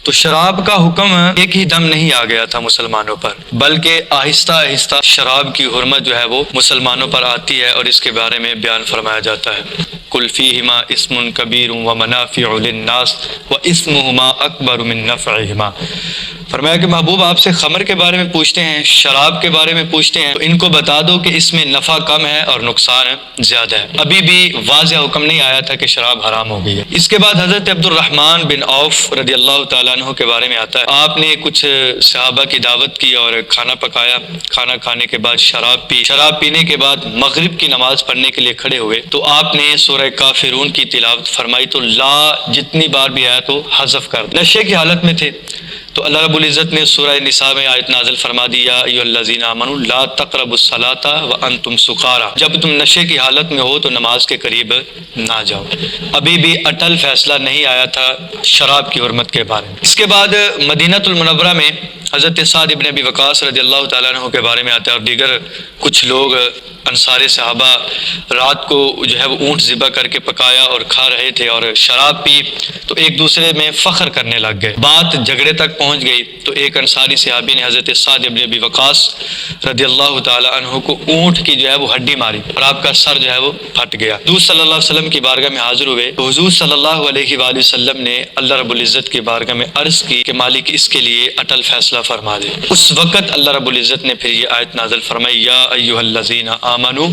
تو شراب کا حکم ایک ہی دم نہیں آ گیا تھا مسلمانوں پر، بلکہ آہستہ آہستہ شراب کی حرمت جو ہے وہ مسلمانوں پر آتی ہے، اور اس کے بارے میں بیان فرمایا جاتا ہے قُلْ فِيهِمَا اسْمٌ كَبِيرٌ وَمَنَافِعُ لِلنَّاسِ وَإِثْمُهُمَا أَكْبَرُ مِن نَفْعِهِمَا۔ فرمایا کہ محبوب آپ سے خمر کے بارے میں پوچھتے ہیں، شراب کے بارے میں پوچھتے ہیں، تو ان کو بتا دو کہ اس میں نفع کم ہے اور نقصان زیادہ ہے۔ ابھی بھی واضح حکم نہیں آیا تھا کہ شراب حرام ہو گئی ہے۔ اس کے بعد حضرت عبد الرحمن بن عوف رضی اللہ تعالیٰ عنہ کے بارے میں آتا ہے، آپ نے کچھ صحابہ کی دعوت کی اور کھانا پکایا، کھانا کھانے کے بعد شراب پی، شراب پینے کے بعد مغرب کی نماز پڑھنے کے لیے کھڑے ہوئے تو آپ نے سورہ کافرون کی تلاوت فرمائی، تو لا جتنی بار بھی آیا تو حذف کر دیا۔ نشے کی حالت میں تھے تو اللہ رب العزت نے سورہ نساء میں آیت نازل فرما دی، یا ایھا الذین آمنوا لا تقربوا الصلاۃ وانتم سکارى، جب تم نشے کی حالت میں ہو تو نماز کے قریب نہ جاؤ۔ ابھی بھی اٹل فیصلہ نہیں آیا تھا شراب کی حرمت کے بارے میں۔ اس کے بعد مدینہ المنورہ میں حضرت سعد ابن ابی وقاص رضی اللہ تعالیٰ عنہ کے بارے میں آتا ہے، اور دیگر کچھ لوگ انصار صحابہ رات کو جو ہے وہ اونٹ ذبح کر کے پکایا اور کھا رہے تھے اور شراب پی تو ایک دوسرے میں فخر کرنے لگ گئے، بات جھگڑے تک پہنچ گئی۔ تو ایک انصاری صحابی نے حضرت سعد ابن ابی وقاص رضی اللہ تعالیٰ عنہ کو اونٹ کی جو ہے وہ ہڈی ماری اور آپ کا سر جو ہے وہ پھٹ گیا۔ حضور صلی اللہ علیہ وسلم کی بارگاہ میں حاضر ہوئے تو حضور صلی اللہ علیہ وآلہ وسلم نے اللہ رب العزت کی بارگاہ میں عرض کی کہ مالک اس کے لیے اٹل فیصلہ فرما دے۔ اس وقت اللہ رب العزت نے پھر یہ آیت نازل فرمائی، یا ایھا الذین آمنوا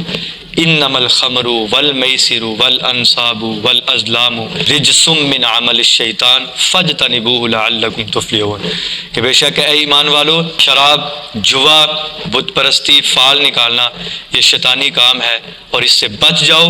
انما الخمر والمیسر والانصاب والازلام رجس من عمل الشیطان فاجتنبوه لعلکم تفلحون، کہ بے شک اے ایمان والو، شراب، جوا، بت پرستی، فال نکالنا یہ شیطانی کام ہے اور اس سے بچ جاؤ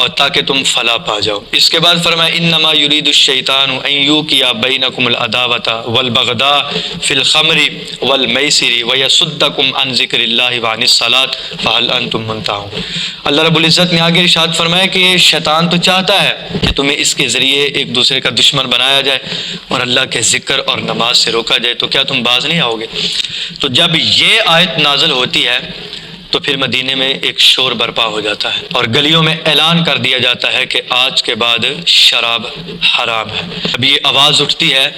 اور تاکہ تم فلاح پا جاؤ۔ اس کے بعد فرمایا انما یرید الشیطان ان یوقع بینکم العداوۃ والبغضاء فی الخمر والمیسر ویصدکم عن ذکر اللہ وعن الصلاۃ فہل انتم منتہون۔ اللہ رب العزت نے آگے ارشاد فرمایا کہ شیطان تو چاہتا ہے کہ تمہیں اس کے ذریعے ایک دوسرے کا دشمن بنایا جائے اور اللہ کے ذکر اور نماز سے روکا جائے، تو کیا تم باز نہیں آؤ گے؟ تو جب یہ آیت نازل ہوتی ہے تو پھر مدینے میں ایک شور برپا ہو جاتا ہے اور گلیوں میں اعلان کر دیا جاتا ہے کہ آج کے بعد شراب حرام ہے۔ اب یہ آواز اٹھتی ہے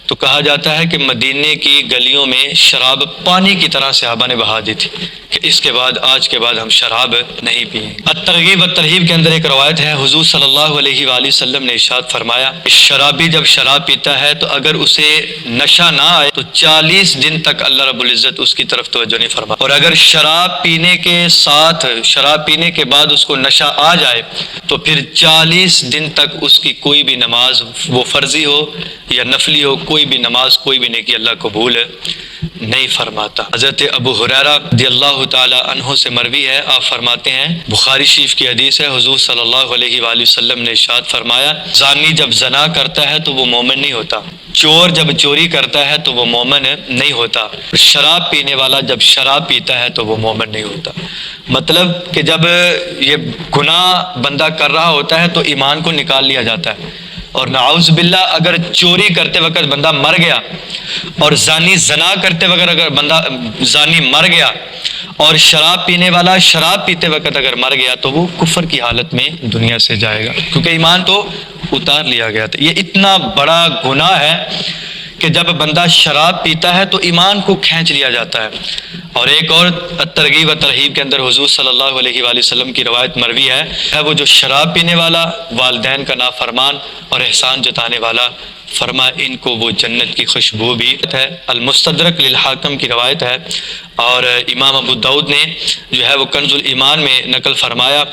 تو کہا جاتا ہے کہ مدینے کی گلیوں میں شراب پانی کی طرح صحابہ نے بہا دی تھی کہ اس کے بعد آج کے بعد ہم شراب نہیں پئیں۔ الترغیب والترہیب کے اندر ایک روایت ہے، حضور صلی اللہ علیہ وآلہ وسلم نے ارشاد فرمایا، شرابی جب شراب پیتا ہے تو اگر اسے نشہ نہ آئے تو 40 دن تک اللہ رب العزت اس کی طرف توجہ نہیں فرماتا، اور اگر شراب پینے کے ساتھ، شراب پینے کے بعد اس کو نشہ آ جائے تو پھر 40 دن تک اس کی کوئی بھی نماز، وہ فرضی ہو یا نفلی ہو، کوئی بھی نماز، کوئی بھی نیکی اللہ قبول نہیں فرماتا۔ حضرت ابو ہریرہ رضی اللہ تعالی عنہ سے مروی ہے، آپ فرماتے ہیں، بخاری شریف کی حدیث ہے، حضور صلی اللہ علیہ وآلہ وسلم نے ارشاد فرمایا، زانی جب زنا کرتا ہے تو وہ مومن نہیں ہوتا، چور جب چوری کرتا ہے تو وہ مومن نہیں ہوتا، شراب پینے والا جب شراب پیتا ہے تو وہ مومن نہیں ہوتا۔ مطلب کہ جب یہ گناہ بندہ کر رہا ہوتا ہے تو ایمان کو نکال لیا جاتا ہے، اور نعوذ باللہ اگر چوری کرتے وقت بندہ مر گیا اور زانی زنا کرتے وقت اگر بندہ زانی مر گیا اور شراب پینے والا شراب پیتے وقت اگر مر گیا تو وہ کفر کی حالت میں دنیا سے جائے گا، کیونکہ ایمان تو اتار لیا گیا تھا۔ یہ اتنا بڑا گناہ ہے کہ جب بندہ شراب پیتا ہے تو ایمان کو کھینچ لیا جاتا ہے۔ اور ایک اور ترغیب و ترہیب کے اندر حضور صلی اللہ علیہ وآلہ وسلم کی روایت مروی ہے وہ جو شراب پینے والا، والدین کا نافرمان اور احسان جتانے والا، فرما ان کو وہ جنت کی خوشبو بھی ہے۔ المستدرک للحاکم کی روایت ہے، اور امام ابو داؤد نے جو ہے وہ کنز الایمان میں نقل فرمایا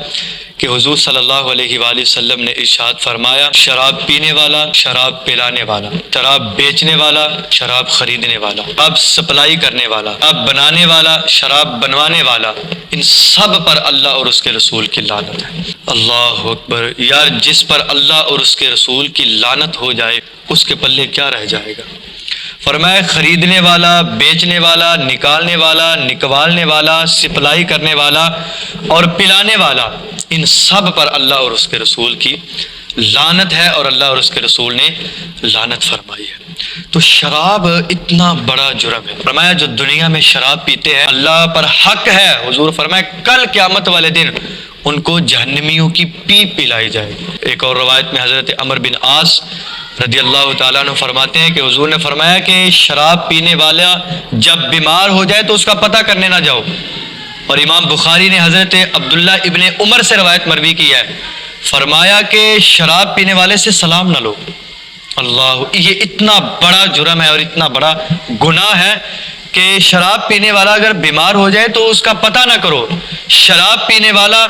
کہ حضور صلی اللہ علیہ وآلہ وسلم نے ارشاد فرمایا، شراب پینے والا، شراب پلانے والا، شراب بیچنے والا، شراب خریدنے والا، شراب سپلائی کرنے والا، شراب بنانے والا، شراب بنوانے والا، ان سب پر اللہ اور اس کے رسول کی لعنت ہے۔ اللہ اکبر! یار جس پر اللہ اور اس کے رسول کی لعنت ہو جائے اس کے پلے کیا رہ جائے گا؟ فرمایا خریدنے والا، بیچنے والا، نکالنے والا، نکوالنے والا، سپلائی کرنے والا اور پلانے والا، ان سب پر اللہ اور اس کے رسول کی لعنت ہے، اور اللہ اور اس کے رسول نے لعنت فرمائی ہے۔ تو شراب اتنا بڑا جرم ہے، فرمایا جو دنیا میں شراب پیتے ہیں اللہ پر حق ہے، حضور فرمایا کل قیامت والے دن ان کو جہنمیوں کی پیپ پلائی جائے گی۔ ایک اور روایت میں حضرت عمرو بن عاص رضی اللہ تعالیٰ عنہ فرماتے ہیں کہ حضور نے فرمایا کہ شراب پینے والا جب بیمار ہو جائے تو اس کا پتہ کرنے نہ جاؤ. اور امام بخاری نے حضرت عبداللہ ابن عمر سے روایت مروی کی ہے، فرمایا کہ شراب پینے والے سے سلام نہ لو. اللہ، یہ اتنا بڑا جرم ہے اور اتنا بڑا گناہ ہے کہ شراب پینے والا اگر بیمار ہو جائے تو اس کا پتہ نہ کرو. شراب پینے والا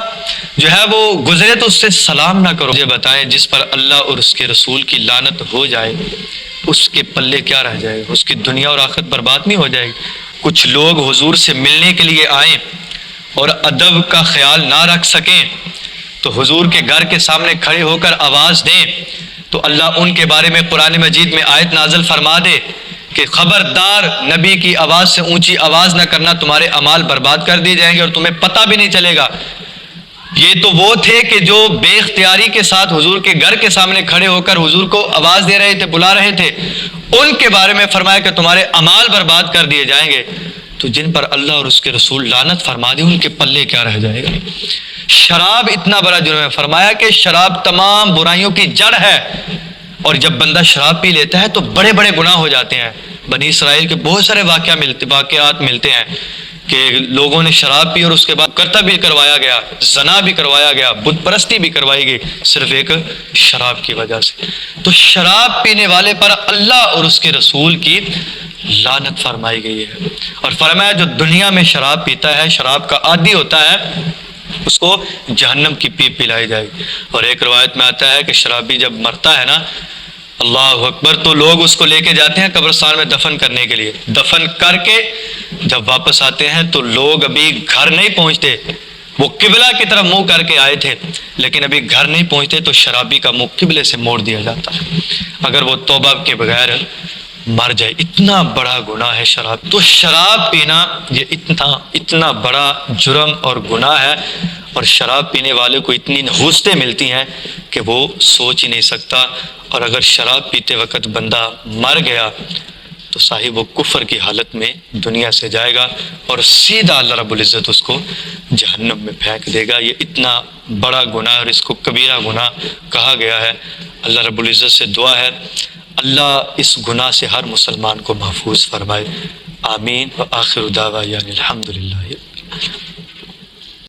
جو ہے وہ گزرے تو اس سے سلام نہ کرو. مجھے بتائیں، جس پر اللہ اور اس کے رسول کی لعنت ہو جائے اس کے پلے کیا رہ جائے گا؟ اس کی دنیا اور آخرت برباد نہیں ہو جائے گی؟ کچھ لوگ حضور سے ملنے کے لیے آئیں اور ادب کا خیال نہ رکھ سکیں تو حضور کے گھر کے سامنے کھڑے ہو کر آواز دیں تو اللہ ان کے بارے میں قرآن مجید میں آیت نازل فرما دے کہ خبردار نبی کی آواز سے اونچی آواز نہ کرنا، تمہارے اعمال برباد کر دیے جائیں گے اور تمہیں پتہ بھی نہیں چلے گا. یہ تو وہ تھے کہ جو بے اختیاری کے ساتھ حضور کے گھر کے سامنے کھڑے ہو کر حضور کو آواز دے رہے تھے، بلا رہے تھے. ان کے بارے میں فرمایا کہ تمہارے اعمال برباد کر دیے جائیں گے. تو جن پر اللہ اور اس کے رسول لعنت فرما دے ان کے پلے کیا رہ جائے گا؟ شراب اتنا بڑا جرم ہے. فرمایا کہ شراب تمام برائیوں کی جڑ ہے، اور جب بندہ شراب پی لیتا ہے تو بڑے بڑے گناہ ہو جاتے ہیں. بنی اسرائیل کے بہت سارے واقعات ملتے ہیں کہ لوگوں نے شراب پی اور اس کے بعد قتل بھی کروایا گیا، زنا بھی کروایا گیا، بت پرستی بھی کروائی گئی، صرف ایک شراب کی وجہ سے. تو شراب پینے والے پر اللہ اور اس کے رسول کی لعنت فرمائی گئی ہے. اور فرمایا جو دنیا میں شراب پیتا ہے، شراب کا عادی ہوتا ہے، اس کو جہنم کی پیپ پلائی جائے گی. اور ایک روایت میں آتا ہے کہ شرابی جب مرتا ہے نا، اللہ اکبر، تو لوگ اس کو لے کے جاتے ہیں قبرستان میں دفن کرنے کے لیے. دفن کر کے جب واپس آتے ہیں تو لوگ ابھی گھر نہیں پہنچتے. وہ قبلہ کی طرف منہ کر کے آئے تھے لیکن ابھی گھر نہیں پہنچتے تو شرابی کا منہ قبلے سے موڑ دیا جاتا ہے اگر وہ توبہ کے بغیر مر جائے. اتنا بڑا گناہ ہے شراب. تو شراب پینا یہ اتنا بڑا جرم اور گناہ ہے، اور شراب پینے والے کو اتنی نحوستیں ملتی ہیں کہ وہ سوچ ہی نہیں سکتا. اور اگر شراب پیتے وقت بندہ مر گیا تو صاحب وہ کفر کی حالت میں دنیا سے جائے گا اور سیدھا اللہ رب العزت اس کو جہنم میں پھینک دے گا. یہ اتنا بڑا گناہ اور اس کو کبیرہ گناہ کہا گیا ہے. اللہ رب العزت سے دعا ہے اللہ اس گناہ سے ہر مسلمان کو محفوظ فرمائے. آمین. وآخر دعوانا الحمدللہ.